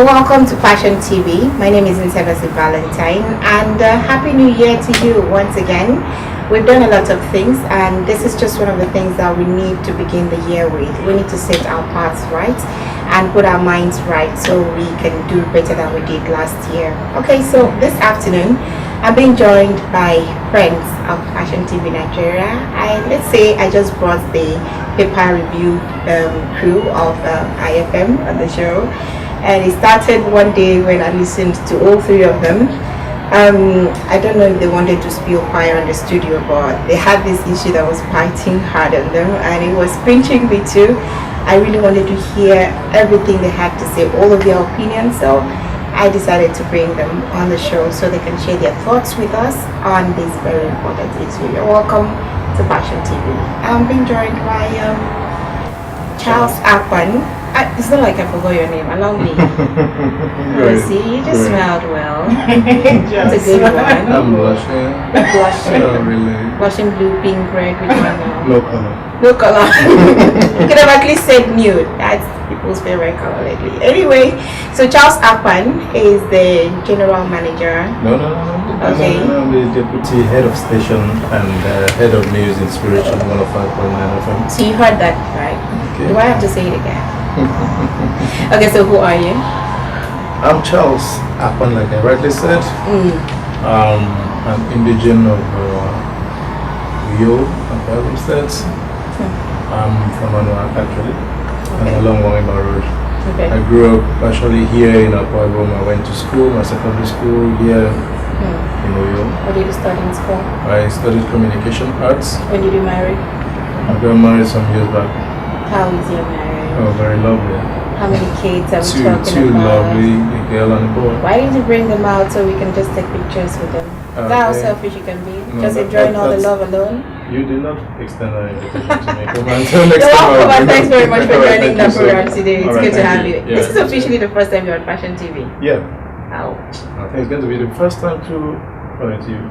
welcome to Passion TV. My name is Nsebasi Valentine, and Happy New Year to you once again. We've done a lot of things, and this is just one of the things that we need to begin the year with. We need to set our paths right and put our minds right so we can do better than we did last year. Okay, so this afternoon, I'm being joined by friends of Passion TV Nigeria. Let's say I just brought the paper review crew of IFM on the show. And it started one day when I listened to all three of them. I don't know if they wanted to spill fire on the studio, but they had this issue that was biting hard on them, and it was pinching me too. I really wanted to hear everything they had to say, all of their opinions. So I decided to bring them on the show so they can share their thoughts with us on this very important issue. You're welcome to Passion TV. I'm being joined by Charles Akpan. It's not like I forgot your name. Allow me. See, you just smiled well. That's a good one. I'm blushing. Blushing. Not really. Blushing blue, pink, red, which one now? No color. No color. You could have at least said nude. That's people's favorite color lately. Anyway, so Charles Akpan is the general manager. No. Okay. I'm the deputy head of station and head of news in Spiritual 105.9 FM. So you heard that, right? Okay. Do I have to say it again? Okay, so who are you? I'm Charles Akpan, like I rightly said. I'm indigenous of Uyo, Akwa Ibom State. I'm from Anuak actually. Okay. I'm along Uwemedimo Road. Okay. I grew up actually here in Akwa Ibom. I went to school, my secondary school here in Uyo. What did you study in school? I studied communication arts. When did you marry? I got married some years back. How is your marriage? Oh, very lovely. How many kids are we talking Two about? lovely, a girl and a boy. Why didn't you bring them out so we can just take pictures with them? Is that how Okay. selfish you can be? No, Just enjoying all the love alone? You did not extend that invitation to me. Come on, until next You're time. welcome, and thanks very much for All right, joining thank the you so program much. today. It's All right, good to thank have you. Yeah. This is officially the first time you're on Passion TV. Yeah. Ouch. I think it's going to be the first time to run into you.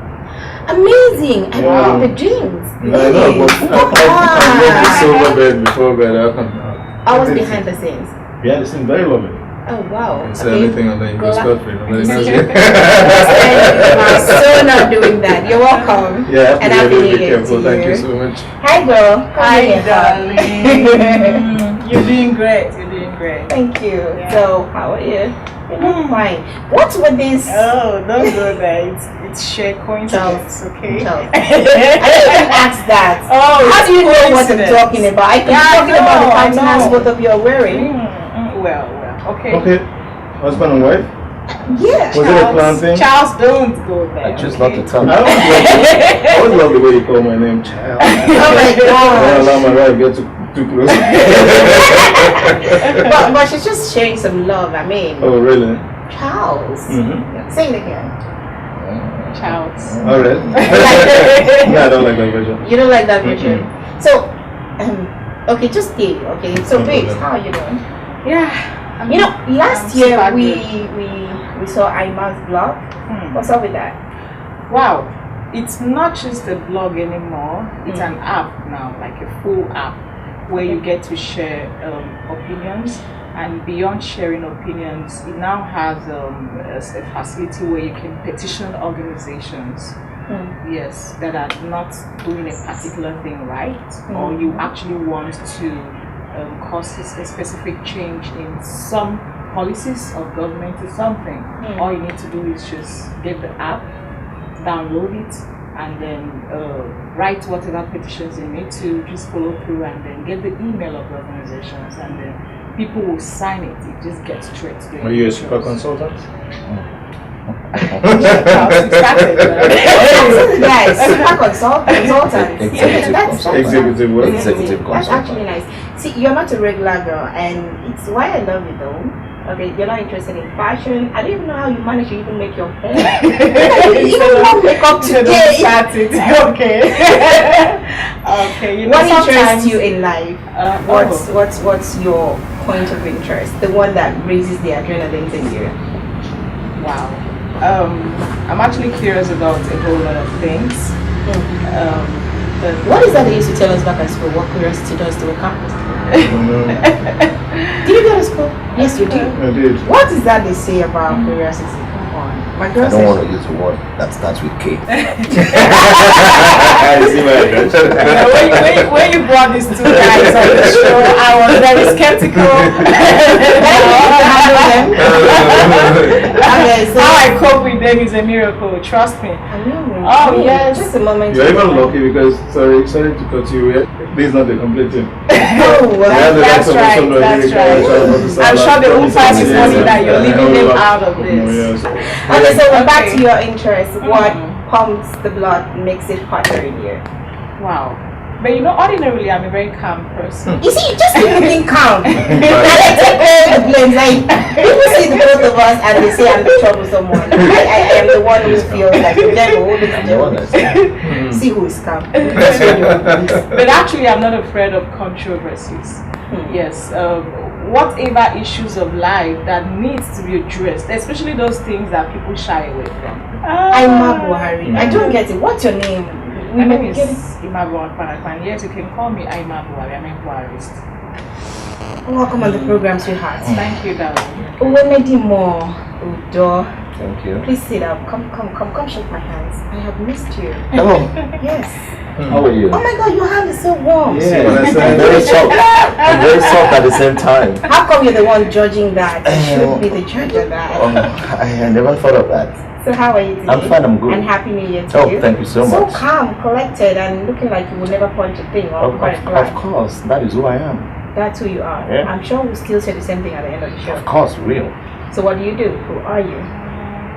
Amazing! I Yeah. love the dreams. No, I know, but I've worked this over bed before bed. I was behind the scenes. Yeah, this is very lovely. Oh wow. You can say anything and then you go scot-free. Nobody knows you. I'm so not doing that. You're welcome. Yeah, And I'll happy be New very Year careful. to Thank you you. so much. Hi girl. Hi, darling. You're doing great. You're doing great. Thank you. Yeah. So, how are you? You look fine. What's with this? Oh, don't go there. It's sheer coincidence, okay? Charles. I didn't even ask that. Oh, How it's do you know what I'm coincidence. talking about? I can be Yeah, I talking about the know, I countenance know. both of you are wearing. Well, okay. Okay. Husband and wife? Yeah. Was it a plan thing? Charles, don't go there. I choose okay? not to tell I always love the way you call my name, child. Oh my I don't gosh. allow my wife to get too close. but she's just sharing some love. I mean, Oh, really? Charles. Mm-hmm. Say it again. Charles. All right. No, I don't like that version. You don't like that version. So, okay, just stay. Okay. So, No babes, problem. how are you doing? Yeah. You know, last I'm year super we saw Ima's blog. What's up with that? Wow. It's not just a blog anymore. It's an app now, like a full app, where you get to share opinions. And beyond sharing opinions, it now has a facility where you can petition organizations, yes, that are not doing a particular thing right, or you actually want to cause a specific change in some policies of government or something. All you need to do is just get the app, download it, and then write whatever petitions you need to, just follow through, and then get the email of the organizations, and then people will sign it. It just gets straight to the Are you a super consultant? Guys, super consultant. Executive Executive work. Executive That's consultant. actually nice. See, you're not a regular girl, and it's why I love you though. Okay, you're not interested in fashion. I don't even know how you manage to even make your hair. You don't want makeup today. Okay. Okay. You know, What interests sometimes- you in life? What's your point of interest? The one that raises the adrenaline in you. Wow. I'm actually curious about a whole lot of things. But What is that they used to tell us back at school? What curiosity does to a campus? Did you go to school? Yes, you did. I did. What is that they say about curiosity? Come on. My girl I don't says want to use a word that starts with K. When you brought these two guys on the show, I was very skeptical. Okay, so How I cope with them is a miracle, trust me. Oh, yes. Just a moment. You're even lucky because sorry to cut you. This is not the complete thing. Oh, well, That's right, that's right. I'm sure they will find it funny that you're leaving them out of this. Okay, so we're back to your interest. What pumps the blood, makes it hotter in you? Wow. But you know, ordinarily, I'm a very calm person. You see, just looking calm. And I take all the blame. Like, people see the both of us and they say I'm the troublesome one. I am the one who feels like the devil. See who is calm. But actually, I'm not afraid of controversies. Yes. Whatever issues of life that needs to be addressed, especially those things that people shy away from. ImaObong. I don't get it. What's your name? My name is ImaObong Akpan. Yes, you can call me ImaObong. I'm a Buarist. Welcome on the program, sweetheart. Thank you, darling. Uwemedimo Udo. Thank you. Please sit up. Come, shake my hands. I have missed you. Hello. Yes. How are you? Oh my God, your hand is so warm. Yeah, I'm very soft. I'm very soft at the same time. How come you're the one judging that? You should be the judge of that. I never thought of that. So how are you today? I'm fine, I'm good. And Happy New Year to you. Oh, thank you so So much. calm, collected, and looking like you will never punch a thing or quite Of course, that is who I am. That's who you are. Yeah. I'm sure we'll still say the same thing at the end of the show. Of course, real. So what do? Who are you?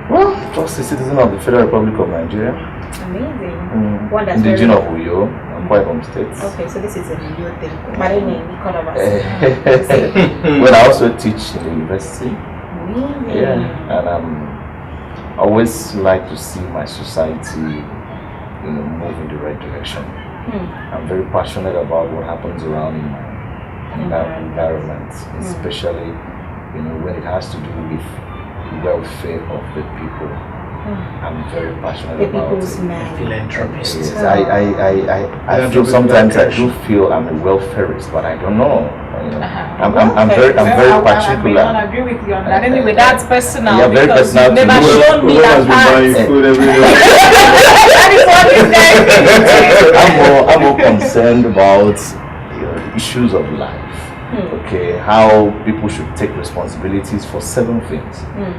Well, just a citizen of the Federal Republic of Nigeria. Amazing. One that's Indigenous of very... Uyo, Akwa Ibom State. Okay, so this is a new thing. My name, Nicola. Well, I also teach in the university. Amazing. Yeah, and I always like to see my society, move in the right direction. I'm very passionate about what happens around in my environment, especially, when it has to do with welfare of the people. I'm very passionate The about people's it. man. Philanthropist. Yes, I feel sometimes I do feel I'm a welfarist, but I don't know. I'm very particular. I agree with you on that. Anyway, that's personal. Yeah, very because personal you've to never you. shown me that part. Food every day. That is what you said. I'm more concerned about issues of life. Okay, how people should take responsibilities for certain things,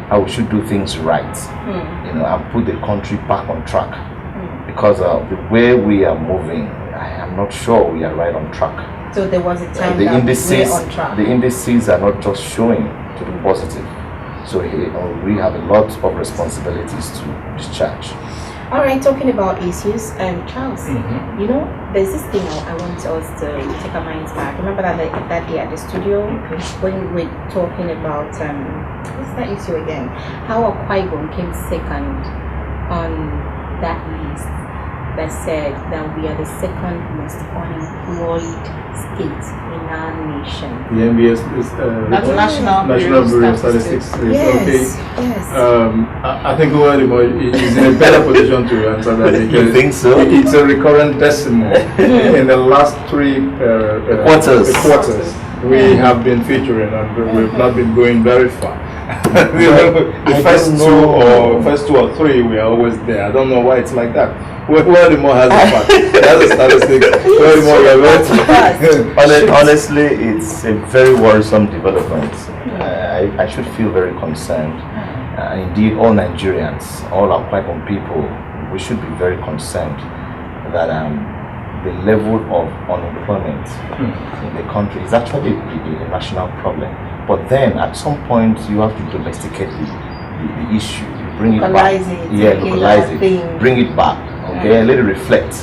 how we should do things right, and put the country back on track. Because the way we are moving, I am not sure we are right on track. So there was a time The that indices, we're on track. the indices are not just showing to the positive. So we have a lot of responsibilities to discharge. All right, talking about issues, Charles, there's this thing I want us to take our minds back. Remember that day at the studio when we were talking about, what's that issue again? How Akwa Ibom came second on that list that said that we are the second most unemployed state in our nation. The MBS is That's National Bureau of Statistics. Yes, Okay. yes. I think Uwemedimo is in a better position to answer that because You think so? It's a recurrent decimal. In the last three Quarters. we have been featuring and we've not been going very far. The first two or three we are always there. I don't know why it's like that. Uwemedimo has a fact. That's a statistic. Uwemedimo, we are very Honestly, it's a very worrisome development. I should feel very concerned. Indeed, all Nigerians, all Akwa Ibom people, we should be very concerned that the level of unemployment in the country is actually a national problem. But then, at some point, you have to domesticate the issue, bring it back. Localize it, bring it back. Okay, let it reflect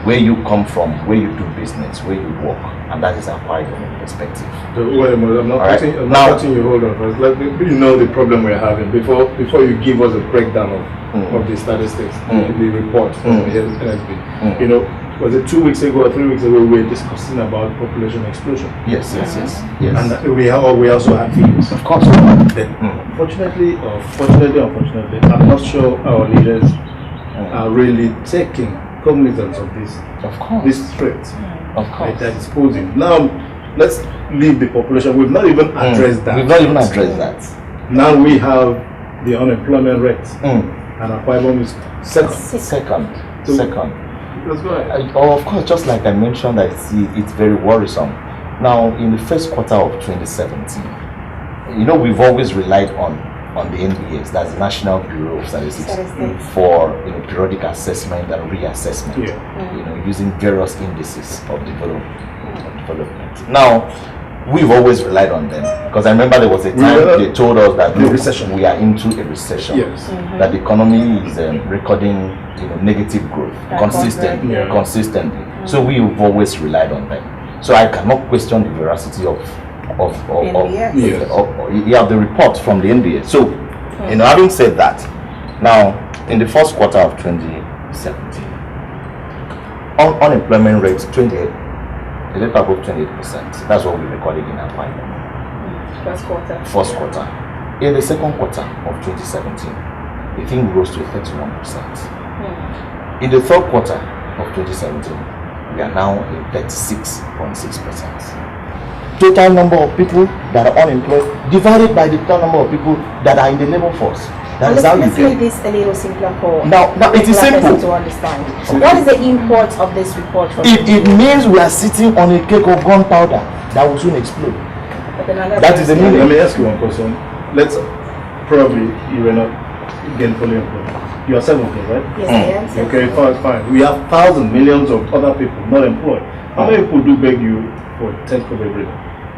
where you come from, where you do business, where you work, and that is Akwa Ibom perspective. I'm not cutting you. Hold on first. Let me, the problem we're having before you give us a breakdown of the statistics, the report from the NSB. Was it 2 weeks ago or 3 weeks ago we were discussing about population explosion? Yes. And we also have figures. Of course. Unfortunately, I'm not sure our leaders are really taking cognizance of this threat Of course. that is posing. Now, let's leave the population. We've not even addressed that. We've not even addressed that. Now we have the unemployment rate, and Akwa Ibom is second. Let's go ahead. Of course, just like I mentioned, I see it's very worrisome. Now, in the first quarter of 2017, we've always relied on the NBS, that's the National Bureau of Statistics, for periodic assessment and reassessment, using various indices of development. Now, we've always relied on them because I remember there was a time they told us that we are into a recession, that the economy is recording negative growth consistently. So we've always relied on them. So I cannot question the veracity of the report from the NBA. So, having said that, now in the first quarter of 2017, unemployment rate 28, a little above 28%. That's what we recorded in Akwa Ibom. First quarter. In the second quarter of 2017, the thing rose to 31%. In the third quarter of 2017, we are now in 36.6%. Total number of people that are unemployed divided by the total number of people that are in the labor force. That is how you let's make this a little simpler for now it is simple to understand. What is the import of this report? It means we are sitting on a cake of gunpowder that will soon explode. That is the meaning. Let me ask you one question. Let's probably you were not gainfully employed. You are 17, right? Yes, I am. Okay, fine. We have thousands, millions of other people not employed. How many people do beg you for 10th of every day?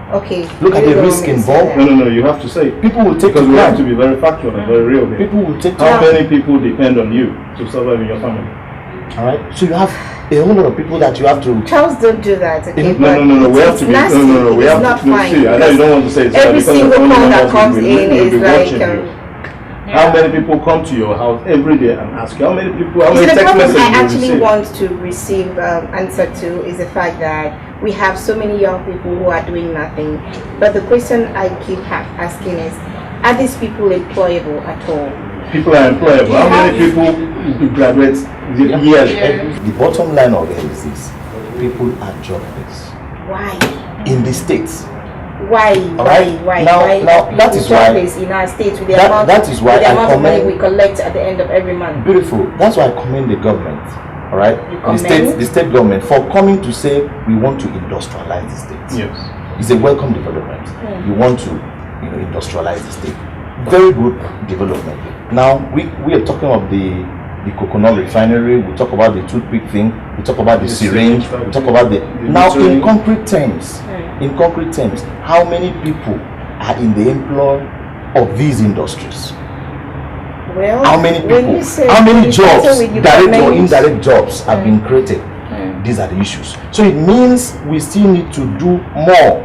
Okay. Look at the risk involved. No. You have to say. People will take because we have to be very factual and very real here. People will take How many people depend on you to survive in your family? All right. So you have a whole lot of people that you have to. Charles, don't do that. Okay. No. We have to be. No. We have to. See, I know you don't want to say it. Every single call that comes in is like. How many people come to your house every day and ask you? How many people? How many the text problem messages I you actually receive? want to receive answer to is the fact that we have so many young people who are doing nothing. But the question I keep asking is, are these people employable at all? People are employable. How many people graduate yearly? The bottom line of it is this: people are jobless. Why? In the states. Why? Now, that is why in our state with the amount of money we collect at the end of every month. Beautiful. That's why I commend the government. All right, the state government for coming to say we want to industrialize the state. Yes, it's a welcome development. You want to, industrialize the state. Very good development. Now we are talking of the coconut refinery. We talk about the toothpick thing. We talk about the syringe. We talk about the now in concrete terms. In concrete terms, how many people are in the employ of these industries? Well, how many people, how many jobs, direct or indirect jobs have been created? These are the issues. So it means we still need to do more,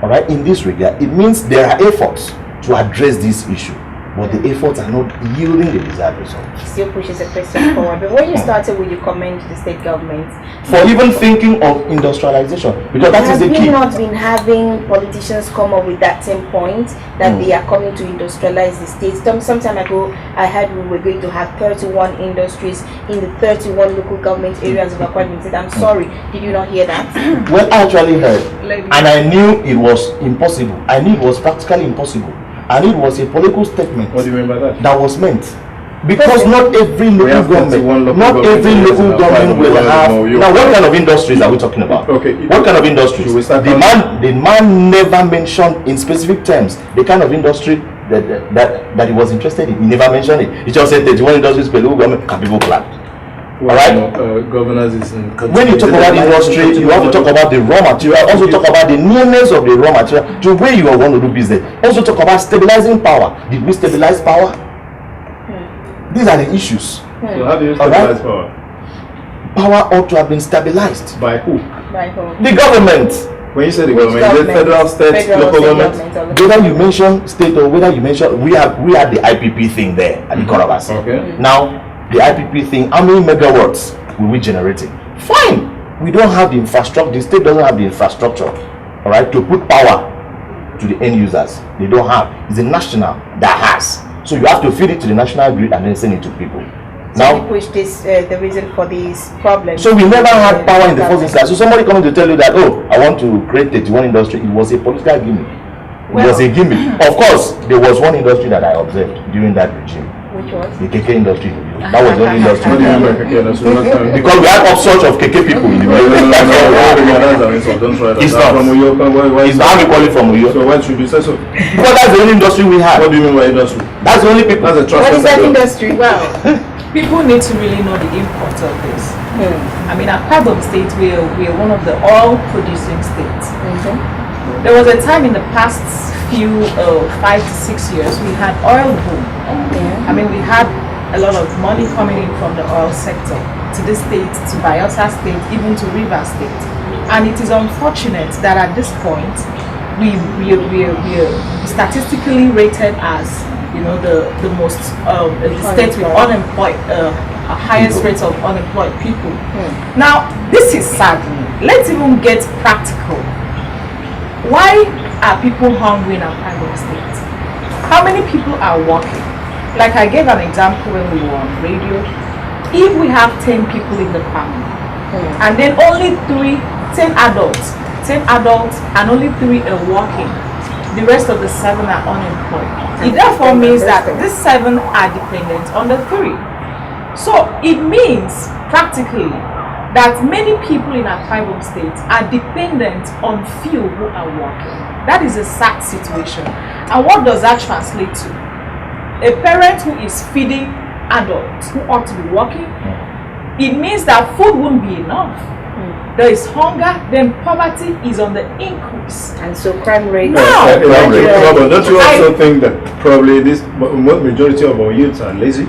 all right, in this regard. It means there are efforts to address this issue, but the efforts are not yielding the desired results. Still pushes the question forward. But when you started, will you commend the state government for even thinking of industrialization? Because that is the key. Have we not been having politicians come up with that same point that they are coming to industrialize the state? Some time ago, I heard we were going to have 31 industries in the 31 local government areas of Akwa Ibom. I'm sorry, did you not hear that? Well, I actually heard, and I knew it was impossible. I knew it was practically impossible. And it was a political statement. What do you mean by that? That was meant. Because not every local government will have. Now, what kind of industries are we talking about? Okay. What kind of industries? The man never mentioned in specific terms the kind of industry that he was interested in. He never mentioned it. He just said 31 industries per local government and people clapped. Well, alright? Governors is in when you talk about industry, you have to talk about the raw material, also talk about the nearness of the raw material to where you are going to do business. Also talk about stabilizing power. Did we stabilize power? These are the issues. So how do you stabilize power? Power ought to have been stabilized. By who? By who? The government. When you say the government, is it federal, state, local government? Whether you mention state or whether you mention, we have the IPP thing there at the Korabas. Okay. Now, the IPP thing, how many megawatts will we generate it? Fine. We don't have the infrastructure. The state doesn't have the infrastructure, all right, to put power to the end users. They don't have. It's the national that has. So you have to feed it to the national grid and then send it to people. So you push this, the reason for these problems. So we never had power in the first instance. So somebody coming to tell you that, oh, I want to create 31 industry, it was a political gimmick. It was a gimmick. Of course, there was one industry that I observed during that regime. Which was? The KK industry. That was the only industry. Because we had all sorts of KK people in the Don't try that. It's not. From Uyo. It's not calling from Uyo. So why should you say so? Because that's the only industry we have. What do you mean by industry? That's the only people. That's a trust. What is that industry? Well, People need to really know the import of this. I mean, Akwa Ibom State, we're one of the oil-producing states. There was a time in the past few 5 to 6 years we had oil boom. I mean, we had a lot of money coming in from the oil sector to this state, to Bayelsa State, even to Rivers State. And it is unfortunate that at this point we are statistically rated as, you know, the most the state with unemployed highest rate of unemployed people. Now this is sad. Let's even get practical. Why are people hungry in Akwa Ibom State? How many people are working? Like I gave an example when we were on radio. If we have 10 people in the family, and then only 10 adults, and only 3 are working, the rest of the 7 are unemployed. It therefore means that these 7 are dependent on the 3. So it means practically that many people in Akwa Ibom State are dependent on few who are working. That is a sad situation. And what does that translate to? A parent who is feeding adults who ought to be working, it means that food won't be enough. There is hunger, then poverty is on the increase. and so crime rate. But don't you also think that probably this majority of our youths are lazy?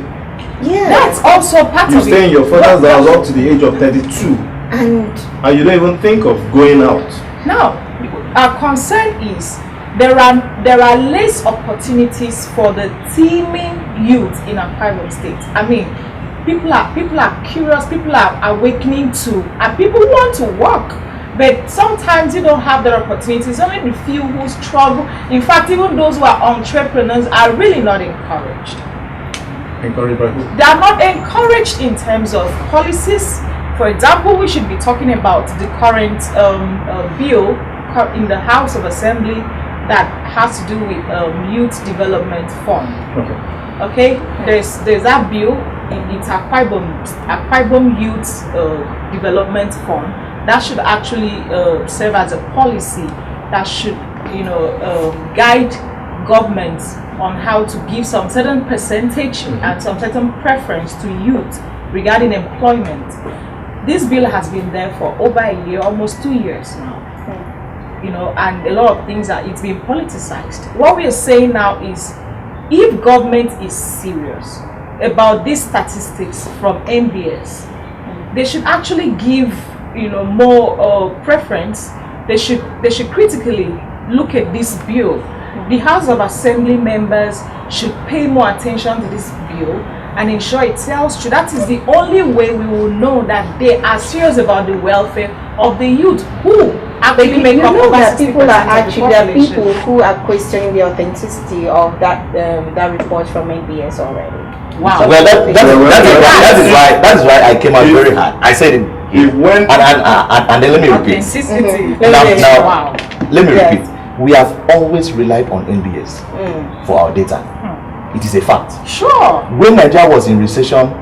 Yeah. That's also part You of stay it. in your father's house up to the age of 32, And you don't even think of going out. Now, our concern is there are less opportunities for the teeming youth in Akwa Ibom State. I mean, people are curious, people are awakening to, and people want to work, but sometimes you don't have the opportunities. Only the few who struggle. In fact, even those who are entrepreneurs are really not encouraged. Encouraged by who? They are not encouraged in terms of policies. For example, we should be talking about the current bill in the House of Assembly that has to do with Youth Development Fund. Okay, there's that bill. It's Akwa Ibom Youth Development Fund that should actually serve as a policy that should, guide governments on how to give some certain percentage and some certain preference to youth regarding employment. This bill has been there for over a year, almost 2 years now. And a lot of things it's been politicized. What we are saying now is, if government is serious about these statistics from MBS, they should actually give more preference. They should critically look at this bill. The House of Assembly members should pay more attention to this bill and ensure it tells true. That is the only way we will know that they are serious about the welfare of the youth who actually make up over 60% people are actually, of the there are population. people who are questioning the authenticity of that report from NBS already. Wow. Well, that is why I came out very hard. I said it. And then let me repeat. Authenticity. Now, Wow. let me repeat. We have always relied on NBS for our data. It is a fact. Sure. When Nigeria was in recession,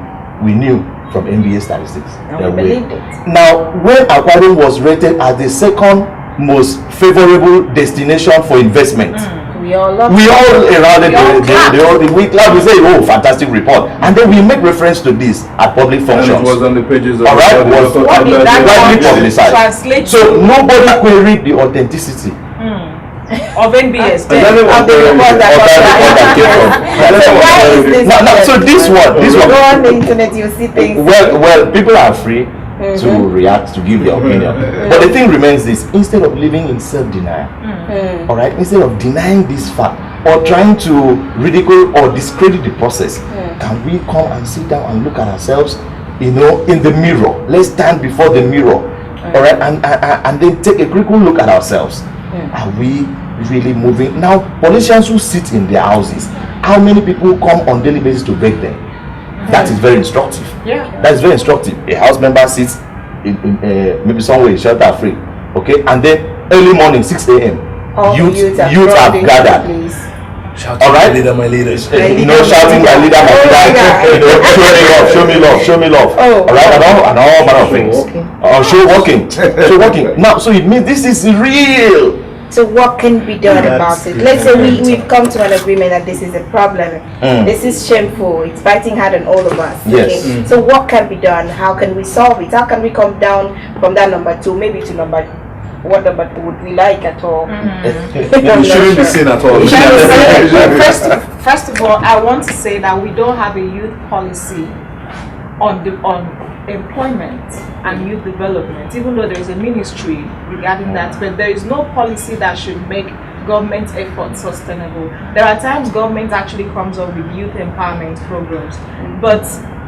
we knew from NBS statistics. And we believed it. Now, when Akwa Ibom was rated as the second most favorable destination for investment, We all love we all around we say, oh, fantastic report, and then we make reference to this at public functions. And it was on the pages of all right, was What did that widely publicized. translate So to nobody queried the authenticity of NBS? And then of the report of that that report that came from. why is this? So this one, Go on the internet, you see things. well, people are free to react, to give their opinion. But the thing remains this: instead of living in self-denial, all right, instead of denying this fact or trying to ridicule or discredit the process, can we come and sit down and look at ourselves, in the mirror? Let's stand before the mirror, all right, and then take a critical look at ourselves. Are we really moving? Now, politicians who sit in their houses, how many people come on daily basis to beg them? That is very instructive. Yeah. That is very instructive. A house member sits in maybe somewhere shelter free, okay, and then early morning 6 a.m. youth have gathered. Shouting, all right, my leaders. Shouting, my leader, my leader. Show me love. Oh. All right, and all manner of things. Show working. Now, so it means this is real. So what can be done about it? Let's say we've come to an agreement that this is a problem. This is shameful. It's biting hard on all of us. Yes. Okay? So what can be done? How can we solve it? How can we come down from that number 2 maybe to number, what number would we like at all? You shouldn't be seen at all. First of all, I want to say that we don't have a youth policy on employment and youth development, even though there is a ministry regarding that, but there is no policy that should make government efforts sustainable. There are times government actually comes up with youth empowerment programs, but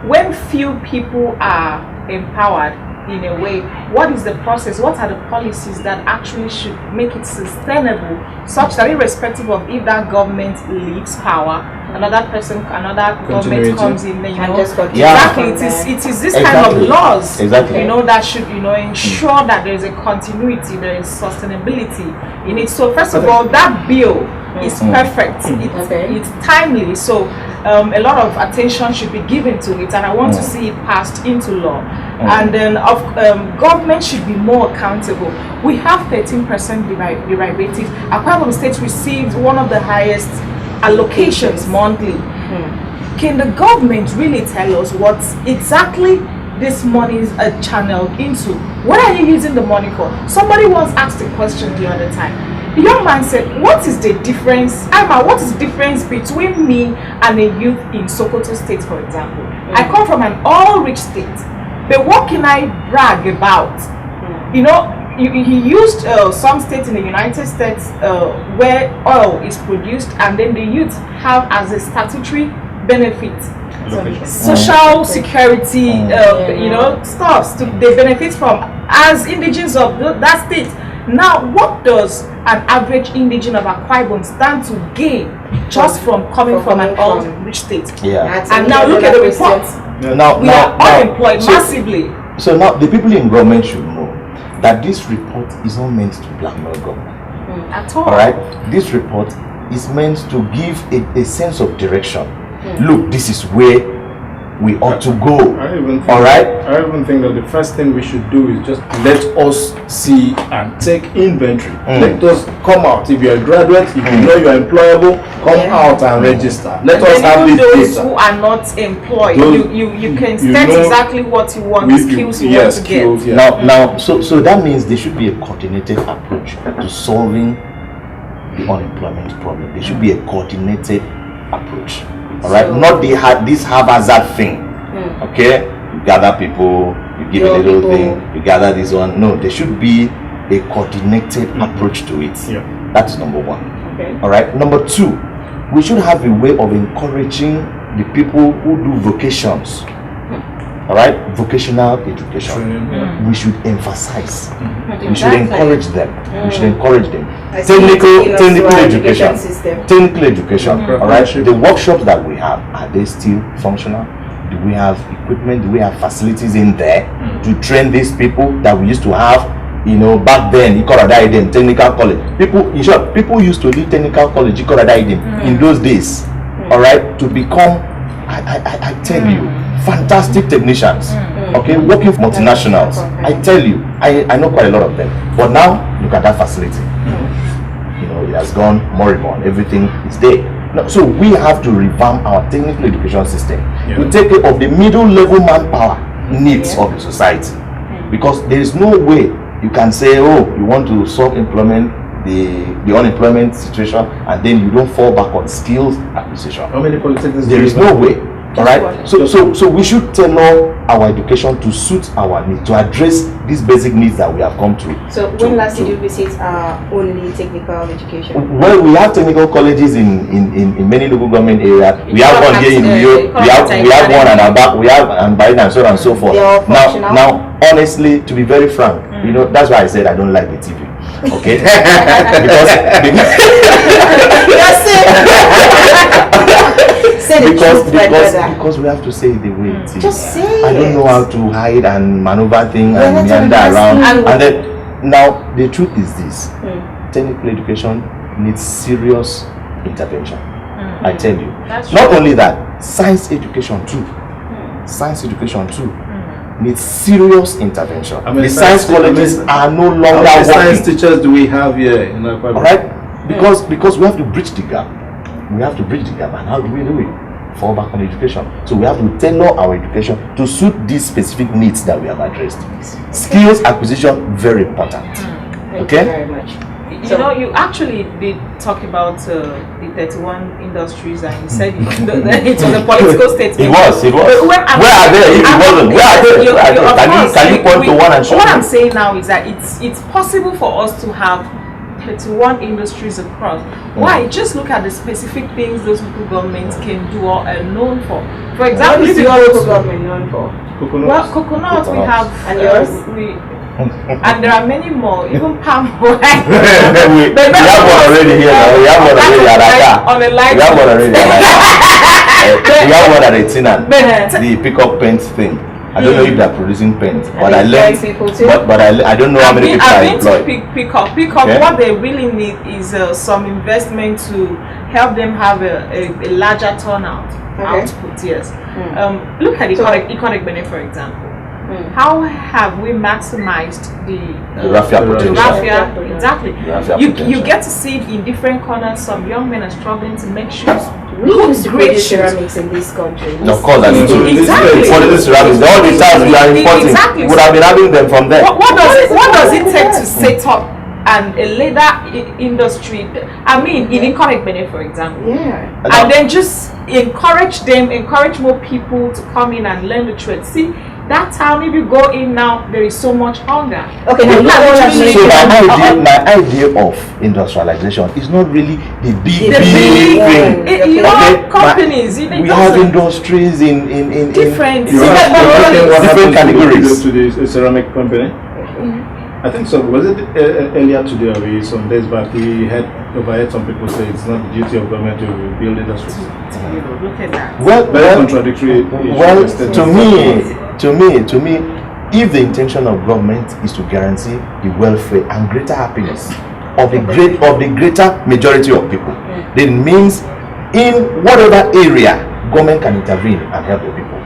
when few people are empowered in a way, what is the process? What are the policies that actually should make it sustainable, such that irrespective of if that government leaves power, another government comes in, then, exactly, it is this kind of laws, that should, ensure that there is a continuity, there is sustainability in it. So first of all, that bill is perfect. It's timely. So a lot of attention should be given to it, and I want to see it passed into law. And then government should be more accountable. We have 13% derivatives. Akwa Ibom State receives one of the highest allocations monthly. Can the government really tell us what exactly this money is channeled into? What are you using the money for? Somebody once asked a question the other time. The young man said, what is the difference, what is the difference between me and a youth in Sokoto State, for example? I come from an oil-rich state, but what can I brag about? He used some states in the United States where oil is produced, and then the youth have as a statutory benefit social security, stuff they benefit from as indigenes of that state. Now, what does an average indigene of Akwa Ibom stand to gain just from coming from an oil-rich state? And now look at the report. We are unemployed massively. So now the people in government should know that this report is not meant to blackmail government at all. All right, this report is meant to give a sense of direction. Look, this is where we ought to go. I even think that the first thing we should do is just let us see and take inventory. Let us come out. If you're a graduate, if you know you're employable, come out and register. Let us have this those data. who are not employed, you can state exactly what you want, the skills you want to get. Now, so that means there should be a coordinated approach to solving the unemployment problem. There should be a coordinated approach. All right, not this haphazard thing. Okay, you gather people, you give a little thing, you gather this one. No, there should be a coordinated approach to it. That is number one. All right, number two, we should have a way of encouraging the people who do vocations. All right, vocational education. We should emphasize. We should encourage them. We should encourage them. Technical education. Technical education. All right. The workshops that we have, are they still functional? Do we have equipment? Do we have facilities in there to train these people that we used to have? Back then, technical college. In short, people used to leave technical college, in those days. All right, to become, I tell you, fantastic technicians, working for multinationals. I tell you, I know quite a lot of them. But now, look at that facility. It has gone moribund. Everything is there. So we have to revamp our technical education system to take care of the middle level manpower needs of the society. Because there is no way you can say, you want to solve employment, the unemployment situation, and then you don't fall back on skills acquisition. How many polytechnics? There is no way. All right. So we should tailor our education to suit our needs, to address these basic needs that we have come to. So when last did you visit only technical education? Well, we have technical colleges in many local government areas. We have one here in Rio. We have one at Abak. We have Ambaida and so on and so forth. Now, honestly, to be very frank, that's why I said I don't like the TV. Okay. say the truth, my brother. Because we have to say it the way it is. Just say I don't know how to hide and maneuver things and meander around. And then, now, the truth is this. Technical education needs serious intervention. I tell you. Not only that, science education too. Science education too needs serious intervention. The science colleges are no longer how many science working. teachers do we have here in Akwa Ibom? Alright? Because we have to bridge the gap. We have to bridge the gap. And how do we do it? Fall back on education. So we have to tailor our education to suit these specific needs that we have addressed. Skills acquisition, very important. Thank you very much. You know, you actually did talk about the 31 industries, and you said it was a political statement. It was. Where are they? If it wasn't, where are they? Can you point to one and show What me? I'm saying now is that it's possible for us to have 31 industries across. Why? Just look at the specific things those local governments can do or are known for. For example, What is your local government known for? well, coconut we have, And yours? And there are many more, even palm oil. we have one already here now. We have one already at Akpan. On a light. We have one already at Akpan. We have one at Etinan. The pick-up paint thing. I don't know if they're producing paint, but I learned. But I don't know how many people are employed. Pick up. Okay. What they really need is some investment to help them have a larger turnout output. Yes. Look at economic benefit, for example. How have we maximized the raffia potential? Exactly. You get to see it in different corners. Some young men are struggling to make shoes. We used to produce ceramics in this country. Of course, and Exactly. all the ceramics, all the times we are importing, would have been having them from there. What does it take to set up a leather industry? I mean, in economic benefit, for example. Yeah. And then just encourage more people to come in and learn the trade. See, that's how maybe you go in now, there is so much hunger. Okay, now So my idea of industrialization is not really the big thing. Companies. We have industries in different different categories. To the ceramic company. I think so. Was it earlier today or some days back? We had overheard some people say it's not the duty of government to build industries. Look at that. Very contradictory. Well, to me, if the intention of government is to guarantee the welfare and greater happiness of the greater majority of people, then means in whatever area government can intervene and help the people.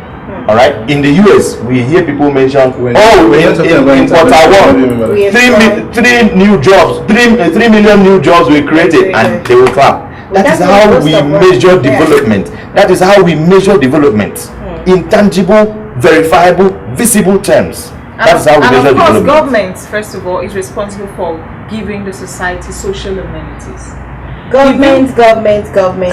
All right. In the US, we hear people mention, in quarter one, 3 million new jobs were created, and they will clap. That is how we measure development. That is how we measure development in tangible, verifiable, visible terms. That's how we measure development. And of course, government, first of all, is responsible for giving the society social amenities. Government. I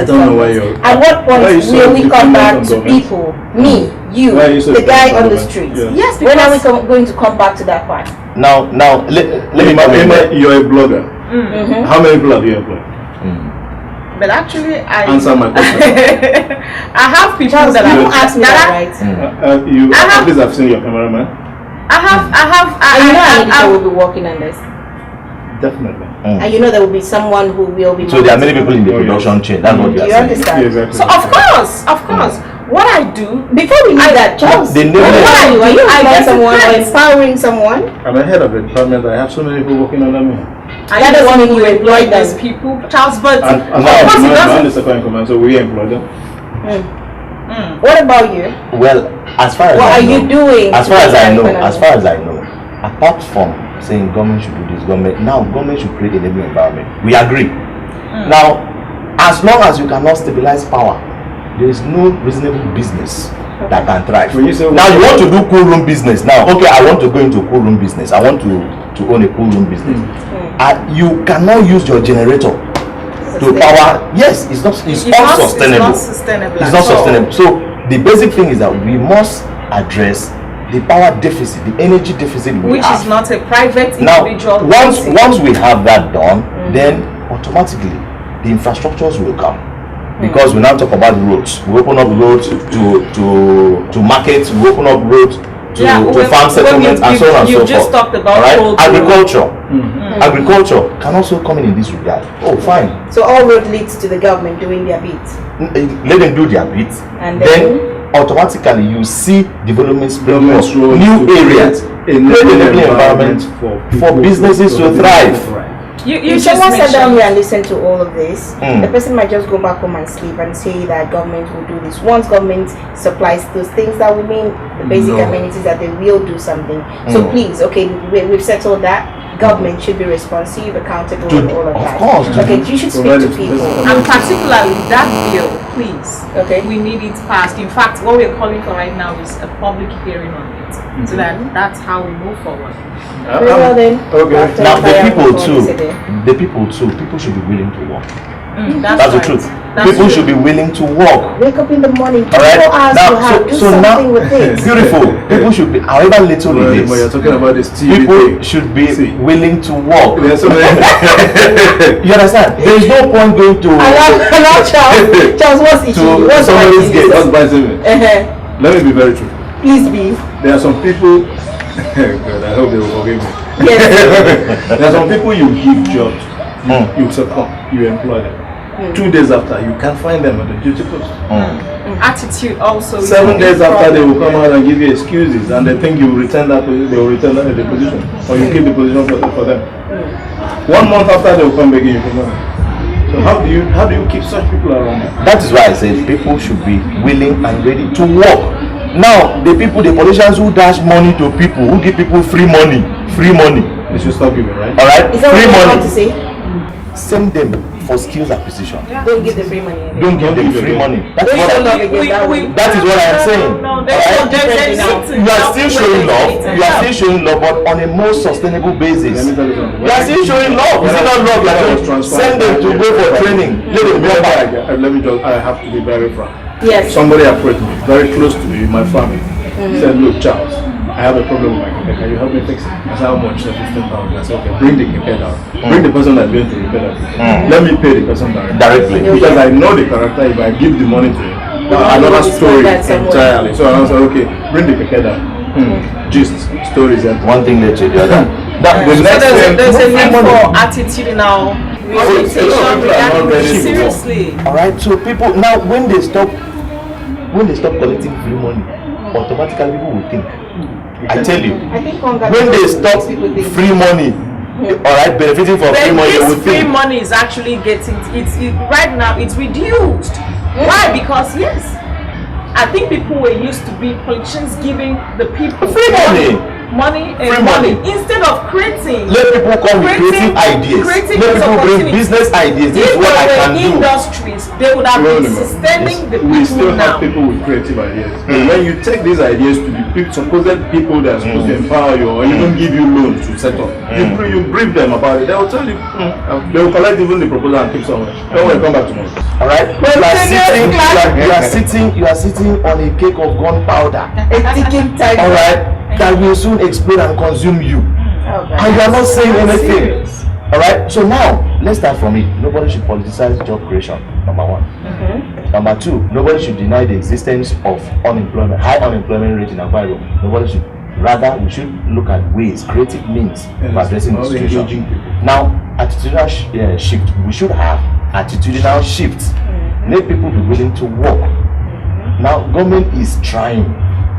don't know why you're. At what point will we come back to people? Me, you, the guy on the street. Yeah. Yes, when are we going to come back to that part? Now, let me You're a blogger. How many bloggers do you employ? But actually, Answer my question. I have people Charles, that you asked me that, right? At least I've seen your cameraman. And you know Anita will be working on this. Definitely. And you know there will be someone who will be. So there are many people in the production chain. That's what you are You saying. understand? Yeah, exactly. So of course, what I do Before we need that, Charles, The what are you? Are you employing someone or empowering someone? I'm a head of a department. I have so many people working under me. I That doesn't mean you employ these them. people, Charles. But And of course, it I'm doesn't. the second in command, so we employ them. What about you? Well, as far as What I are know, you doing? as far as I know, apart from saying government should do this, government should create a enabling environment. We agree. Now, as long as you cannot stabilize power, there is no reasonable business that can thrive. When you say Now you want to do cool room business. Now, okay, I want to go into cool room business. I want to own a cool room business. You cannot use your generator to power. Yes, it's unsustainable. It's not sustainable. So the basic thing is that we must address the power deficit, the energy deficit we Which have. is not a private Now, individual. once we have that done, then automatically the infrastructures will come. Because we now talk about roads. We open up roads to markets. We open up roads to farm settlements and so on and so forth. You just talked about right? Agriculture. Agriculture can also come in this regard. Oh, fine. So all road leads to the government doing their bit. Let them do their bit. And then automatically you see development spring up, new areas, enabling environment for businesses to thrive. If someone sat down here and listened to all of this, the person might just go back home and sleep and say that government will do this. Once government supplies those things that will mean the basic amenities, that they will do something. So please, okay, we've settled that. Government should be responsive, accountable, and all of that. Of course. Okay, you should speak to people. And particularly that bill, please. Okay. We need it passed. In fact, what we're calling for right now is a public hearing on it. So that's how we move forward. Very well then. Okay. Now people should be willing to work. That's the truth. People should be willing to work. Wake up in the morning. All right. Do something with this. Beautiful. People should be, however little it is. When you're talking about this TV people thing, should be willing to work. there's so many. You understand? There is no point going to Charles, what's it? to somebody's gate. What's biting me? Let me be very true. Please be. There are some people. God, I hope they will forgive me. Yes. There are some people you give jobs, you succumb, you employ them. 2 days after, you can't find them at the duty post. Attitude also. 7 days after, they will come out and give you excuses, and they think you will return that. They will return that the position, or you keep the position for them. 1 month after, they will come back and you come out. So how do you keep such people around? That is why I said people should be willing and ready to work. Now, the politicians who dash money to people, who give people free money, They should stop giving, right? all right, Is that free what you want to money, say? send them for skills acquisition. Don't give the free money. Don't give them free money. That is what I am saying. No, You are still showing love. You are still showing love, but on a more sustainable basis. Let me tell you something. You are still showing love. Is it not love? You are doing? Send them to go for training. Let them go back. I have to be very frank. Yes. Somebody approached me, very close to me, my family. Said, look, Charles, I have a problem with my keke. Can you help me fix it? I said, how much? 15,000. I said, okay, bring the keke down. Bring the person that's going to repair that keke. Let me pay the person directly. Because I know the character. If I give the money to him, another story entirely. So I said, okay, bring the keke down. Gist, stories. And One thing led to the other. There's a need for attitudinal rehabilitation. Seriously. All right. So people now, when they stop collecting free money, automatically people will think. I tell you, I think when they stop free money, all right, benefiting from free money, they will This free think. money is actually getting right now. It's reduced. Why? Because yes, I think people were used to be politicians giving the people Free money. money Free money. instead of creating. Let people come with creative ideas. Let people bring business ideas. This is what I can do. Industries, they would have been sustaining the we still people have now. people with creative ideas. When you take these ideas to the supposed people that are supposed to empower you or even give you loans to set up, you brief them about it. They will tell you, they will collect even the proposal and keep somewhere. Don't worry, come back tomorrow. All right. You are sitting on a cake of gunpowder. A ticking time. All right. That will soon explode and consume you. And you are not saying anything. All right. So now let's start from it. Nobody should politicize job creation. Number one. Number two. Nobody should deny the existence of unemployment, high unemployment rate in Akwa Ibom. Nobody should. Rather, we should look at ways, creative means of addressing the situation. Now, attitudinal shift. We should have attitudinal shifts. Let people be willing to work. Now, government is trying,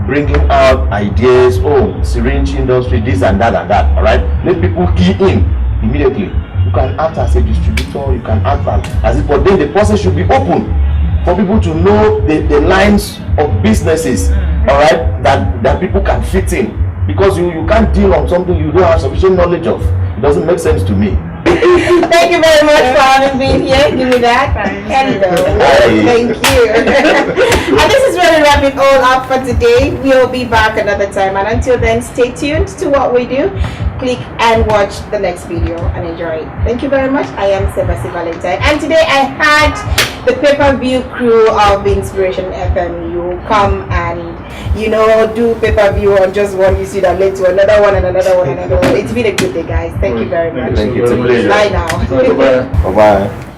bringing out ideas. Oh, syringe industry, this and that and that. All right. Let people key in immediately. You can act as a distributor. You can act as it, but then the process should be open for people to know the lines of businesses. All right, that people can fit in, because you can't deal on something you don't have sufficient knowledge of. It doesn't make sense to me. Thank you very much for having me here. Give me that. Hello. Thank you. And this is where we wrap it all up for today. We'll be back another time. And until then, stay tuned to what we do. Click and watch the next video and enjoy it. Thank you very much. I am Sebastian Valentine. And today I had the pay-per-view crew of Inspiration FM. You come and, do pay-per-view on just one issue that led to another one and another one and another one. It's been a good day, guys. Thank you very much. Thank you. It's a pleasure. Bye now. Bye-bye. Bye-bye.